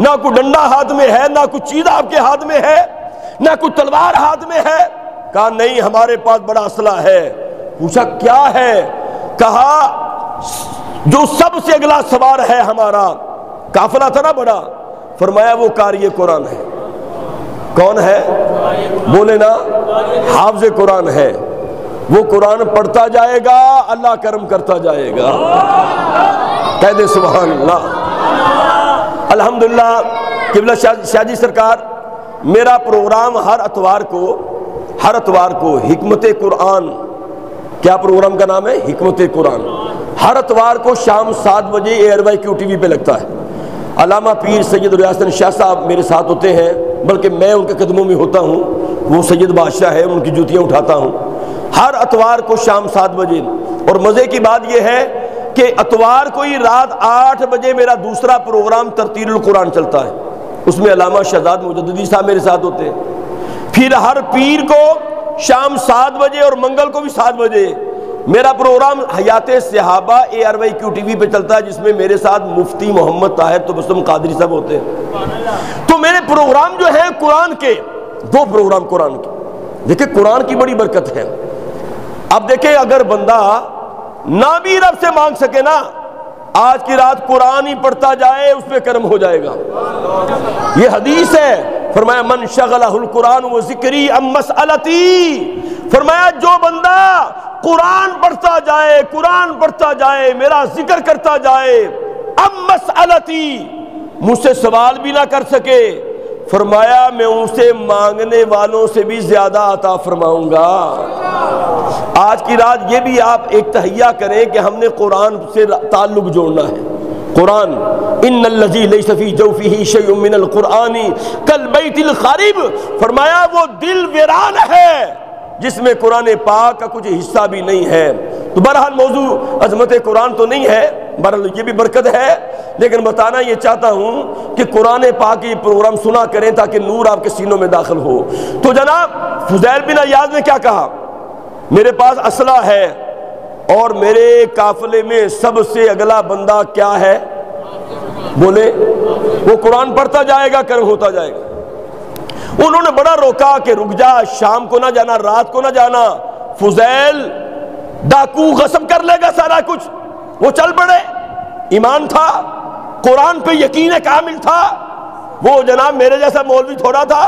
نہ کوئی ڈنڈا ہاتھ میں ہے، نہ کوئی چیز آپ کے ہاتھ میں ہے، نہ کوئی تلوار ہاتھ میں ہے۔ کہا نہیں، ہمارے پاس بڑا اسلحہ ہے۔ پوچھا کیا ہے؟ کہا جو سب سے اگلا سوار ہے ہمارا، قافلہ تھا نا بڑا، فرمایا وہ قاری قرآن ہے۔ کون ہے؟ بولے نا، حافظ قرآن ہے۔ وہ قرآن پڑھتا جائے گا، اللہ کرم کرتا جائے گا۔ کہہ دے سبحان اللہ۔ الحمدللہ قبلہ شاہ جی سرکار، میرا پروگرام ہر اتوار کو حکمت قرآن، کیا پروگرام کا نام ہے؟ حکمت قرآن۔ ہر اتوار کو شام 7 بجے ARYQ TV پہ لگتا ہے۔ علامہ پیر سید ریاض شاہ صاحب میرے ساتھ ہوتے ہیں، بلکہ میں ان کے قدموں میں ہوتا ہوں، وہ سید بادشاہ ہے، ان کی جوتیاں اٹھاتا ہوں ہر اتوار کو شام 7 بجے۔ اور مزے کی بات یہ ہے کہ اتوار کو ہی رات 8 بجے میرا دوسرا پروگرام ترتیل القرآن چلتا ہے، اس میں علامہ شہزاد مجددی صاحب میرے ساتھ ہوتے ہیں۔ پھر ہر پیر کو شام 7 بجے اور منگل کو بھی 7 بجے میرا پروگرام حیات صحابہ ARYQ TV پہ چلتا ہے، جس میں میرے ساتھ مفتی محمد طاہر تبسم قادری صاحب ہوتے ہیں۔ تو میرے پروگرام جو ہیں قرآن کے، 2 پروگرام قرآن کے، دیکھیں قرآن کی بڑی برکت ہے۔ اب دیکھیں اگر بندہ نہ بھی رب سے مانگ سکے نا، آج کی رات قرآن ہی پڑھتا جائے، اس پہ کرم ہو جائے گا۔ یہ حدیث ہے، فرمایا من شغلہ القرآن و ذکری ام مسئلتی، فرمایا جو بندہ قرآن پڑھتا جائے، میرا ذکر کرتا جائے، ام مسئلتی، مجھ سے سوال بھی نہ کر سکے، فرمایا میں اسے مانگنے والوں سے بھی زیادہ عطا فرماؤں گا۔ آج کی رات یہ بھی آپ ایک تہیہ کریں کہ ہم نے قرآن سے تعلق جوڑنا ہے۔ قرآن ان الذی لیس فی جوفہ شیء من القرآن کالبیت الخرب، فرمایا وہ دل ویران ہے جس میں قرآن پاک کا کچھ حصہ بھی نہیں ہے۔ تو بہرحال موضوع عظمت قرآن تو نہیں ہے، بہرحال یہ بھی برکت ہے، لیکن بتانا یہ چاہتا ہوں کہ قرآن پاک یہ پروگرام سنا کریں تاکہ نور آپ کے سینوں میں داخل ہو۔ تو جناب فضیل بن عیاض نے کیا کہا؟ میرے پاس اسلحہ ہے اور میرے قافلے میں سب سے اگلا بندہ کیا ہے؟ بولے وہ قرآن پڑھتا جائے گا، کرم ہوتا جائے گا۔ انہوں نے بڑا روکا کہ رک جا، شام کو نہ جانا، رات کو نہ جانا، فضیل ڈاکو غصب کر لے گا سارا کچھ۔ وہ چل پڑے، ایمان تھا، قرآن پہ یقین کامل تھا۔ وہ جناب میرے جیسا مولوی تھوڑا تھا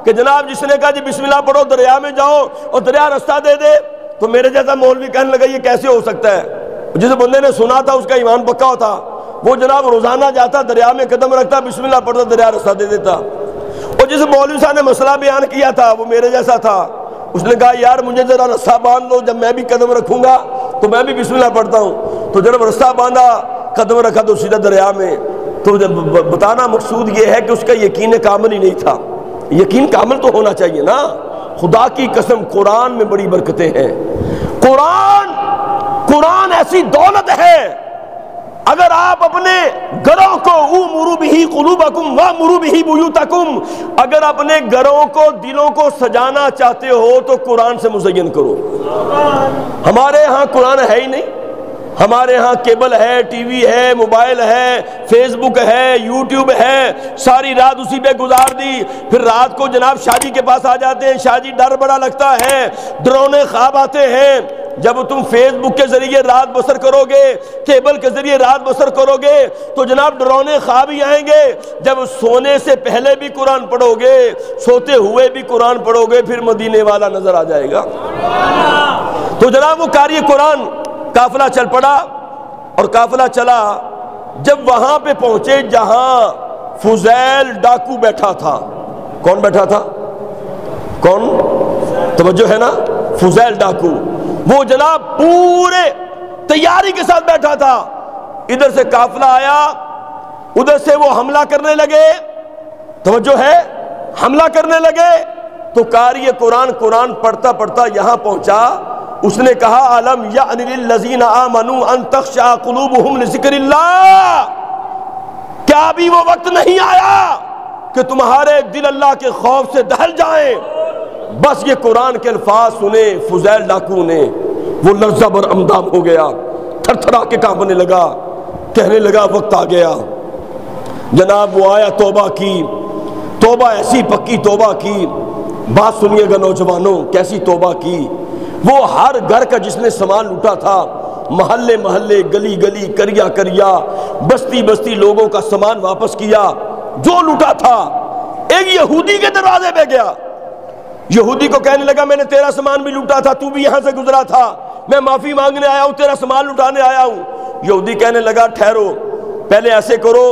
کہ جناب جس نے کہا جی بسم اللہ پڑھو، دریا میں جاؤ اور دریا رستہ دے دے، تو میرے جیسا مولوی کہنے لگا یہ کیسے ہو سکتا ہے؟ جس بندے نے سنا تھا اس کا ایمان پکا تھا، وہ جناب روزانہ جاتا، دریا میں قدم رکھتا، بسم اللہ پڑھتا، دریا رستہ دے دیتا۔ اور جس مولوی صاحب نے مسئلہ بیان کیا تھا وہ میرے جیسا تھا، اس نے کہا یار مجھے ذرا رستہ باندھ لو، جب میں بھی قدم رکھوں گا تو میں بھی بسم اللہ پڑھتا ہوں۔ تو جب رستہ باندھا، قدم رکھا تو سیدھا دریا میں۔ تو بتانا مقصود یہ ہے کہ اس کا یقین کامل ہی نہیں تھا۔ یقین کامل تو ہونا چاہیے نا۔ خدا کی قسم قرآن میں بڑی برکتیں ہیں۔ قرآن ایسی دولت ہے، اگر آپ اپنے گھروں کو امروا بہ قلوبکم وامروا بہ بیوتکم، اگر اپنے گھروں کو، دلوں کو سجانا چاہتے ہو تو قرآن سے مزین کرو۔ ہمارے ہاں قرآن ہے ہی نہیں، ہمارے ہاں کیبل ہے، ٹی وی ہے، موبائل ہے، فیس بک ہے، یوٹیوب ہے، ساری رات اسی پہ گزار دی۔ پھر رات کو جناب شاہ جی کے پاس آ جاتے ہیں، شاہ جی ڈر بڑا لگتا ہے، ڈرونے خواب آتے ہیں۔ جب تم فیس بک کے ذریعے رات بسر کرو گے، کیبل کے ذریعے رات بسر کرو گے تو جناب ڈرونے خواب ہی آئیں گے۔ جب سونے سے پہلے بھی قرآن پڑھو گے، سوتے ہوئے بھی قرآن پڑھو گے، پھر مدینے والا نظر آ جائے گا۔ تو جناب وہ قاری قرآن قافلہ چل پڑا، اور قافلہ چلا جب وہاں پہ پہنچے جہاں فضیل ڈاکو بیٹھا تھا۔ کون بیٹھا تھا؟ کون؟ توجہ ہے نا؟ فضیل ڈاکو، وہ جناب پورے تیاری کے ساتھ بیٹھا تھا۔ ادھر سے قافلہ آیا، ادھر سے وہ حملہ کرنے لگے، توجہ ہے، حملہ کرنے لگے۔ تو قاری قرآن پڑھتا پڑھتا یہاں پہنچا، اس نے کہا الم یأن للذین آمنوا ان تخشع قلوبہم لذکر اللہ، کیا ابھی وہ وقت نہیں آیا کہ تمہارے دل اللہ کے خوف سے دہل جائیں؟ بس یہ قرآن کے الفاظ سنے فضیل ڈاکو نے، وہ لرزہ بر اندام ہو گیا، تھر تھرا کے کانپنے لگا، کہنے لگا وقت آ گیا، جناب وہ آیا توبہ کی، توبہ ایسی پکی توبہ کی، بات سنیے گا نوجوانوں کیسی توبہ کی۔ وہ ہر گھر کا جس نے سامان لوٹا تھا، محلے محلے، گلی گلی، کریا کریا، بستی بستی لوگوں کا سامان واپس کیا جو لوٹا تھا۔ ایک یہودی کے دروازے پہ گیا، یہودی کو کہنے لگا میں نے تیرا سامان بھی لوٹا تھا، تو بھی یہاں سے گزرا تھا، میں معافی مانگنے آیا ہوں، تیرا سامان لوٹانے آیا ہوں۔ یہودی کہنے لگا ٹھہرو، پہلے ایسے کرو،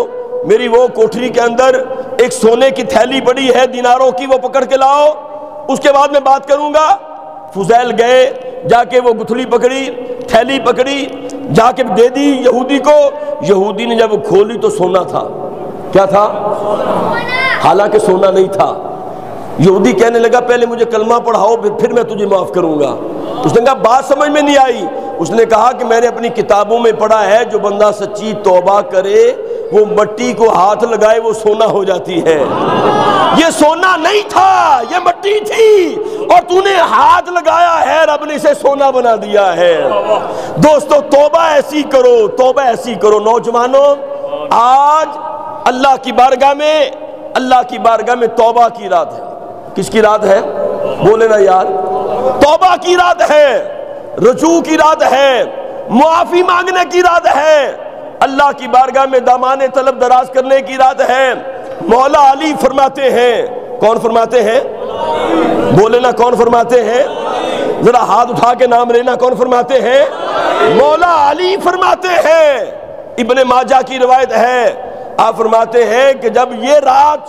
میری وہ کوٹھری کے اندر ایک سونے کی تھیلی پڑی ہے دیناروں کی، وہ پکڑ کے لاؤ، اس کے بعد میں بات کروں گا۔ فضیل گئے، جا کے وہ گتھلی پکڑی، تھیلی پکڑی، جا کے دے دی یہودی کو۔ یہودی نے جب کھولی تو سونا تھا۔ کیا تھا؟ حالانکہ سونا نہیں تھا۔ یہودی کہنے لگا پہلے مجھے کلمہ پڑھاؤ پھر میں تجھے معاف کروں گا۔ اس نے کہا بات سمجھ میں نہیں آئی۔ اس نے کہا کہ میں نے اپنی کتابوں میں پڑھا ہے جو بندہ سچی توبہ کرے وہ مٹی کو ہاتھ لگائے وہ سونا ہو جاتی ہے۔ یہ سونا نہیں تھا، یہ مٹی تھی، اور تو نے ہاتھ لگایا ہے، رب نے اسے سونا بنا دیا ہے۔ دوستو توبہ ایسی کرو، توبہ ایسی کرو۔ نوجوانوں آج اللہ کی بارگاہ میں توبہ کی رات ہے۔ کس کی رات ہے؟ بولے نا یار، توبہ کی رات ہے، رجوع کی رات ہے، معافی مانگنے کی رات ہے، اللہ کی بارگاہ میں دامان طلب دراز کرنے کی رات ہے۔ مولا علی فرماتے ہیں، کون فرماتے ہیں؟ بولے نا کون فرماتے ہیں؟ ذرا ہاتھ اٹھا کے نام لینا، کون فرماتے ہیں؟ مولا علی فرماتے ہیں۔ ابن ماجہ کی روایت ہے، آپ فرماتے ہیں کہ جب یہ رات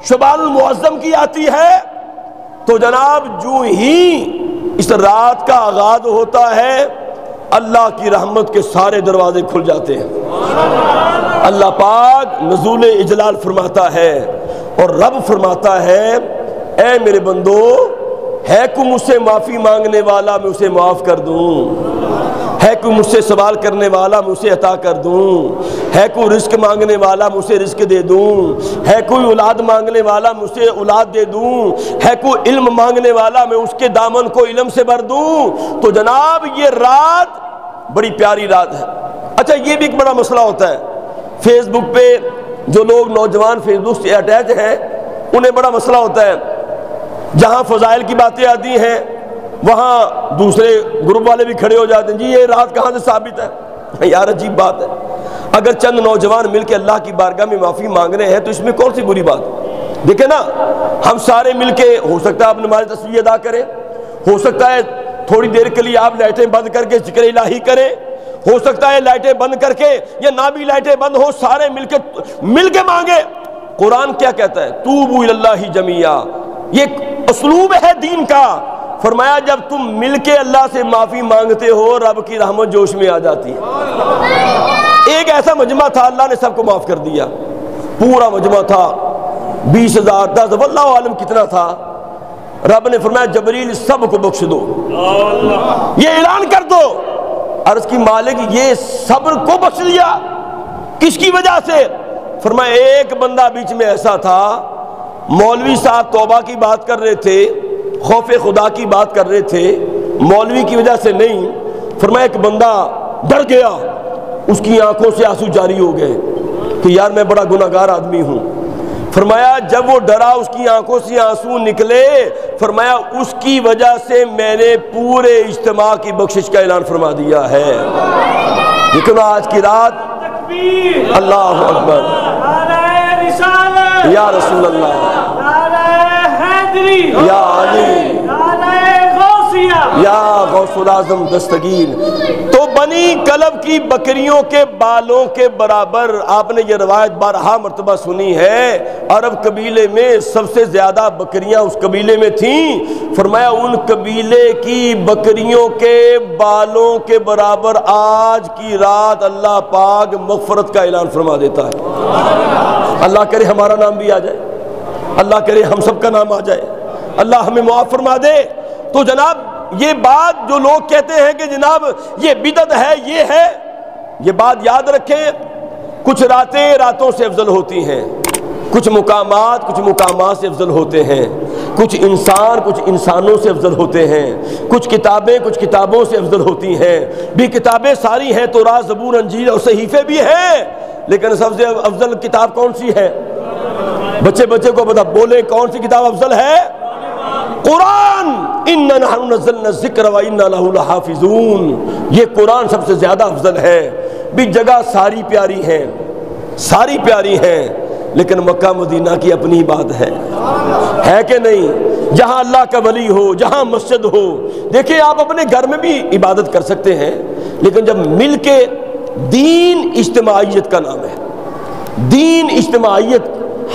شعبان المعظم کی آتی ہے تو جناب جو ہی اس رات کا آغاز ہوتا ہے اللہ کی رحمت کے سارے دروازے کھل جاتے ہیں۔ اللہ پاک نزول اجلال فرماتا ہے اور رب فرماتا ہے اے میرے بندو، ہے کوئی مجھ سے معافی مانگنے والا میں اسے معاف کر دوں، ہے کوئی مجھ سے سوال کرنے والا میں اسے عطا کر دوں، ہے کوئی رزق مانگنے والا میں اسے رزق دے دوں، ہے کوئی اولاد مانگنے والا میں اسے اولاد دے دوں، ہے کوئی علم مانگنے والا میں اس کے دامن کو علم سے بھر دوں۔ تو جناب یہ رات بڑی پیاری رات ہے۔ اچھا یہ بھی ایک بڑا مسئلہ ہوتا ہے، فیس بک پہ جو لوگ نوجوان فیس بک سے اٹیچ ہیں انہیں بڑا مسئلہ ہوتا ہے، جہاں فضائل کی باتیں آتی ہیں وہاں دوسرے گروپ والے بھی کھڑے ہو جاتے ہیں، جی یہ رات کہاں سے ثابت ہے؟ یار عجیب بات ہے، اگر چند نوجوان مل کے اللہ کی بارگاہ میں معافی مانگ رہے ہیں تو اس میں کون سی بری بات ہے؟ دیکھیں نا، ہم سارے مل کے ہو سکتا ہے آپ نماز تسبیح ادا کریں، ہو سکتا ہے تھوڑی دیر کے لیے آپ لائٹیں بند کر کے ذکر الہی کریں، ہو سکتا ہے لائٹیں بند کر کے یا نہ بھی لائٹیں بند ہو سارے مل کے مانگے۔ قرآن کیا کہتا ہے؟ توبوا الی اللہ جمیعا، یہ اسلوب ہے دین کا۔ فرمایا جب تم مل کے اللہ سے معافی مانگتے ہو رب کی رحمت جوش میں آ جاتی ہے۔ ایک ایسا مجمع تھا اللہ نے سب کو معاف کر دیا، پورا مجمع تھا 20,000 10 واللہ عالم کتنا تھا، رب نے فرمایا جبریل سب کو بخش دو، یہ اعلان کر دو۔ عرض کی مالک یہ صبر کو بخش دیا کس کی وجہ سے؟ فرمایا ایک بندہ بیچ میں ایسا تھا، مولوی صاحب توبہ کی بات کر رہے تھے، خوف خدا کی بات کر رہے تھے، مولوی کی وجہ سے نہیں، فرمایا ایک بندہ ڈر گیا، اس کی آنکھوں سے آنسو جاری ہو گئے کہ یار میں بڑا گناہگار آدمی ہوں۔ فرمایا جب وہ ڈرا اس کی آنکھوں سے آنسو نکلے، فرمایا اس کی وجہ سے میں نے پورے اجتماع کی بخشش کا اعلان فرما دیا ہے۔ لیکن آج کی رات اللہ اکبر، یا رسول اللہ، یا علی، یا غوث العظم دستگیر۔ تو بنی کلب کی بکریوں کے بالوں کے برابر، آپ نے یہ روایت بارہا مرتبہ سنی ہے، عرب قبیلے میں سب سے زیادہ بکریاں اس قبیلے میں تھیں۔ فرمایا ان قبیلے کی بکریوں کے بالوں کے برابر آج کی رات اللہ پاک مغفرت کا اعلان فرما دیتا ہے۔ اللہ کرے ہمارا نام بھی آ جائے، اللہ کرے ہم سب کا نام آ جائے، اللہ ہمیں معاف فرما دے۔ تو جناب یہ بات جو لوگ کہتے ہیں کہ جناب یہ بدعت ہے، یہ ہے، یہ بات یاد رکھیں، کچھ راتیں راتوں سے افضل ہوتی ہیں، کچھ مقامات سے افضل ہوتے ہیں، کچھ انسانوں سے افضل ہوتے ہیں، کچھ کتابوں سے افضل ہوتی ہیں۔ بھی کتابیں ساری ہیں، تورات زبور انجیل اور صحیفے بھی ہیں، لیکن سب سے افضل کتاب کون سی ہے؟ بچے کو بتا، بولے کون سی کتاب افضل ہے؟ قرآن۔ اِنَّا نَحْنُ نَزَّلْنَا الذِّكْرَ وَإِنَّا لَهُ لَحَافِظُونَ، یہ قرآن سب سے زیادہ افضل ہے۔ بھی جگہ ساری پیاری ہیں، ساری پیاری ہیں، لیکن مکہ مدینہ کی اپنی بات ہے کہ نہیں؟ جہاں اللہ کا ولی ہو، جہاں مسجد ہو، دیکھیں آپ اپنے گھر میں بھی عبادت کر سکتے ہیں، لیکن جب مل کے دین اجتماعیت کا نام ہے، دین اجتماعیت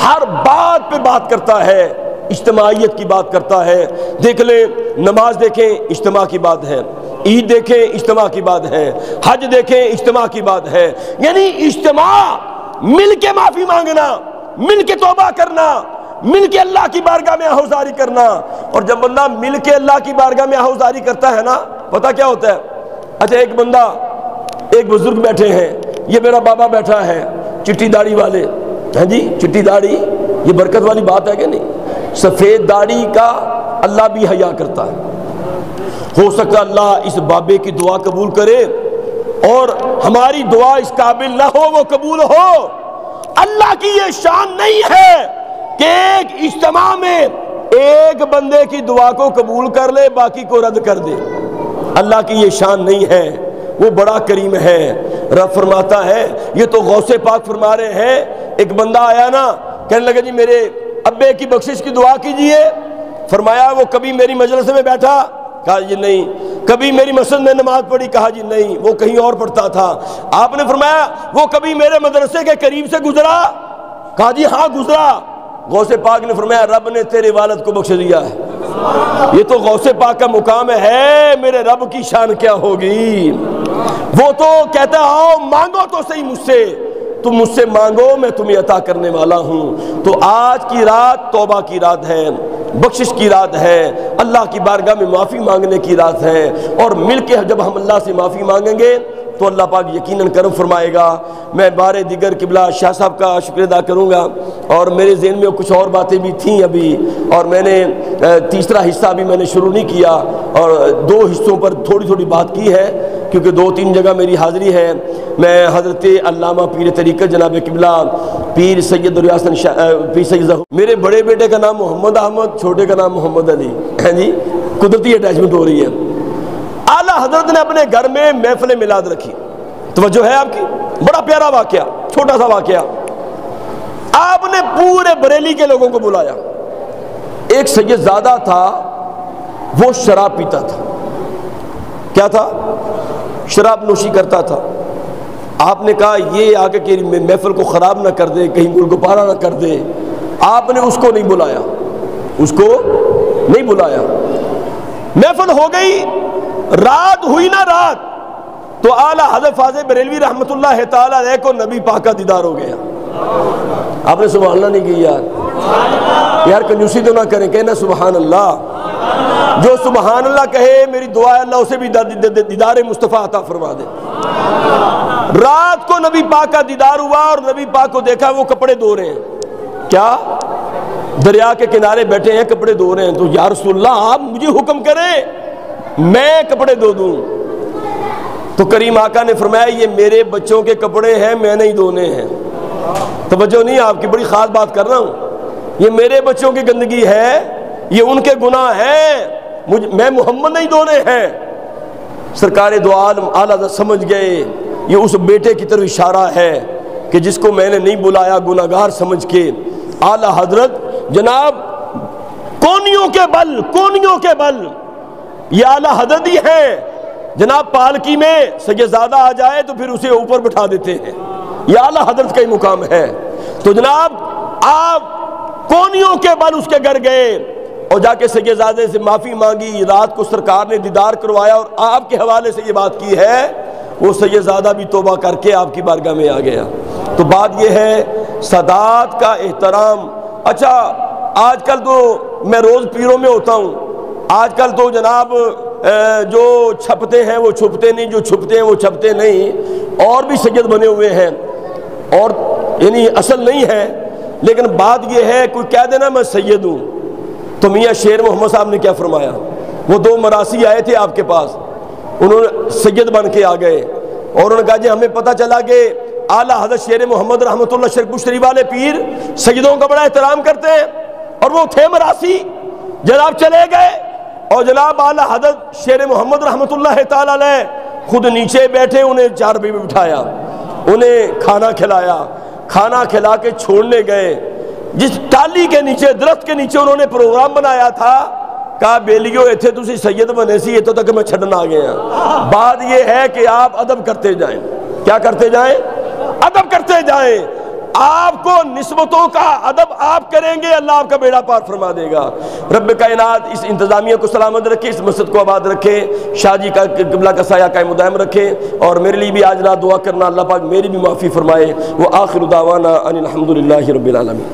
ہر بات پہ بات کرتا ہے، اجتماعیت کی بات کرتا ہے۔ دیکھ لیں، نماز دیکھیں اجتماع کی بات ہے، عید دیکھیں اجتماع کی بات ہے، حج دیکھیں اجتماع کی بات ہے، یعنی اجتماع، مل کے معافی مانگنا، مل کے توبہ کرنا، مل کے اللہ کی بارگاہ میں آہوزاری کرنا۔ اور جب بندہ مل کے اللہ کی بارگاہ میں آہوزاری کرتا ہے نا، پتہ کیا ہوتا ہے؟ اچھا ایک بندہ، ایک بزرگ بیٹھے ہیں، یہ میرا بابا بیٹھا ہے چٹی داڑھی والے، ہاں جی چٹی داڑھی، یہ برکت والی بات ہے کہ نہیں؟ سفید داڑھی کا اللہ بھی حیا کرتا ہے۔ ہو سکتا اللہ اس بابے کی دعا قبول کرے اور ہماری دعا اس قابل نہ ہو وہ قبول ہو۔ اللہ کی یہ شان نہیں ہے کہ ایک اجتماع میں ایک بندے کی دعا کو قبول کر لے باقی کو رد کر دے، اللہ کی یہ شان نہیں ہے، وہ بڑا کریم ہے۔ رب فرماتا ہے، یہ تو غوث پاک فرما رہے ہیں، ایک بندہ آیا نا، کہنے لگا جی میرے ابے کی بخشش کی دعا کیجئے۔ فرمایا وہ کبھی میری مجلس میں بیٹھا؟ کہا جی نہیں۔ کبھی میری مسجد میں نماز پڑھی؟ کہا جی نہیں، وہ کہیں اور پڑھتا تھا۔ آپ نے فرمایا وہ کبھی میرے مدرسے کے قریب سے گزرا؟ کہا جی ہاں گزرا۔ غوث پاک نے فرمایا رب نے تیرے والد کو بخش دیا ہے۔ یہ تو غوث پاک کا مقام ہے، میرے رب کی شان کیا ہوگی؟ وہ تو کہتا ہے آؤ مانگو تو صحیح مجھ سے، تم مجھ سے مانگو میں تمہیں عطا کرنے والا ہوں۔ تو آج کی رات توبہ کی رات ہے، بخشش کی رات ہے، اللہ کی بارگاہ میں معافی مانگنے کی رات ہے، اور مل کے جب ہم اللہ سے معافی مانگیں گے تو اللہ پاک یقیناً کرم فرمائے گا۔ میں بارے دیگر قبلہ شاہ صاحب کا شکر ادا کروں گا، اور میرے ذہن میں کچھ اور باتیں بھی تھیں ابھی، اور میں نے تیسرا حصہ ابھی میں نے شروع نہیں کیا، اور دو حصوں پر تھوڑی تھوڑی بات کی ہے کیونکہ 2-3 جگہ میری حاضری ہے۔ میں حضرت علامہ پیر طریقت جناب قبلہ پیر سید ریاض پیر سید ظہور، میرے بڑے بیٹے کا نام محمد احمد، چھوٹے کا نام محمد علی ہے جی، قدرتی اٹیچمنٹ ہو رہی ہے۔ اعلیٰ حضرت نے اپنے گھر میں محفل میلاد رکھی، توجہ ہے آپ کی؟ بڑا پیارا واقعہ، چھوٹا سا واقعہ۔ آپ نے پورے بریلی کے لوگوں کو بلایا۔ ایک سید زادہ تھا، وہ شراب پیتا تھا۔ کیا تھا؟ شراب نوشی کرتا تھا۔ آپ نے کہا یہ آگے کہ محفل کو خراب نہ کر دے، کہیں گل گپارا نہ کر دے۔ آپ نے اس کو نہیں بلایا، اس کو نہیں بلایا۔ محفل ہو گئی، رات ہوئی نا رات، تو اعلیٰ حضرت فاضل بریلوی رحمۃ اللہ تعالیٰ علیہ کو نبی پاک کا دیدار ہو گیا۔ آپ نے سبحان اللہ نہیں کی یار کنجوسی تو نہ کریں، کہنا سبحان اللہ۔ جو سبحان اللہ کہے میری دعا ہے اللہ اسے بھی دیدار مصطفیٰ عطا فرما دے۔ رات کو نبی پاک کا دیدار ہوا، اور نبی پاک کو دیکھا وہ کپڑے دھو رہے ہیں۔ کیا؟ دریا کے کنارے بیٹھے ہیں، کپڑے دھو رہے ہیں۔ تو یا رسول اللہ آپ مجھے حکم کریں میں کپڑے دھو دوں۔ تو کریم آقا نے فرمایا یہ میرے بچوں کے کپڑے ہیں، میں نہیں دھونے ہیں۔ توجہ نہیں آپ کی، بڑی خاص بات کر رہا ہوں، یہ میرے بچوں کی گندگی ہے، یہ ان کے گناہ ہیں، میں محمد نہیں دھونے ہیں۔ سرکار دو عالم اعلیٰ سمجھ گئے یہ اس بیٹے کی طرف اشارہ ہے کہ جس کو میں نے نہیں بلایا گناہگار سمجھ کے۔ اعلیٰ حضرت جناب کونیوں کے بل یہ اعلیٰ حضرت ہی ہیں جناب، پالکی میں سیدزادہ آ جائے تو پھر اسے اوپر بٹھا دیتے ہیں، یہ اعلیٰ حضرت کا ہی مقام ہے۔ تو جناب آپ کونیوں کے بل اس کے گھر گئے اور جا کے سیدزادے سے معافی مانگی۔ رات کو سرکار نے دیدار کروایا، اور آپ کے حوالے سے یہ بات کی ہے، وہ سیدزادہ بھی توبہ کر کے آپ کی بارگاہ میں آ گیا۔ تو بات یہ ہے سادات کا احترام۔ اچھا آج کل تو میں روز پیروں میں ہوتا ہوں، آج کل تو جناب جو چھپتے ہیں وہ چھپتے نہیں، جو چھپتے ہیں وہ چھپتے نہیں، اور بھی سید بنے ہوئے ہیں، اور یعنی اصل نہیں ہے۔ لیکن بات یہ ہے کوئی کہہ دینا میں سید ہوں، تو میاں شیر محمد صاحب نے کیا فرمایا؟ وہ 2 مراسی آئے تھے آپ کے پاس، انہوں نے سید بن کے آ گئے، اور انہوں نے کہا جی ہمیں پتہ چلا کہ اعلیٰ حضرت شیر محمد رحمۃ اللہ شرک پشتری والے پیر سجدوں کا بڑا احترام کرتے ہیں، اور وہ تھے مراسی، جناب چلے گئے، اور جناب اعلیٰ حضرت شیر محمد رحمۃ اللہ تعالی علیہ خود نیچے بیٹھے، انہیں چارپائی پہ بٹھایا، انہیں کھانا کھلایا، کھانا کھلا کے چھوڑنے گئے۔ جس ٹالی کے نیچے، درخت کے نیچے انہوں نے پروگرام بنایا تھا، کہا بیلیو ایتھے تسی سید بنے سی، ایتھے تک میں چھڑنا آ گیا۔ بات یہ ہے کہ آپ ادب کرتے جائیں۔ کیا کرتے جائیں؟ ادب کرتے جائیں۔ آپ کو نسبتوں کا ادب آپ کریں گے، اللہ آپ کا بیڑا پار فرما دے گا۔ رب کائنات اس انتظامیہ کو سلامت رکھے، اس مسجد کو آباد رکھے، شاہ جی کا قبلہ کا سایہ قائم و دائم رکھے، اور میرے لیے بھی آج رات دعا کرنا، اللہ پاک میری بھی معافی فرمائے۔ وآخر دعوانا ان الحمد للہ رب العالمین۔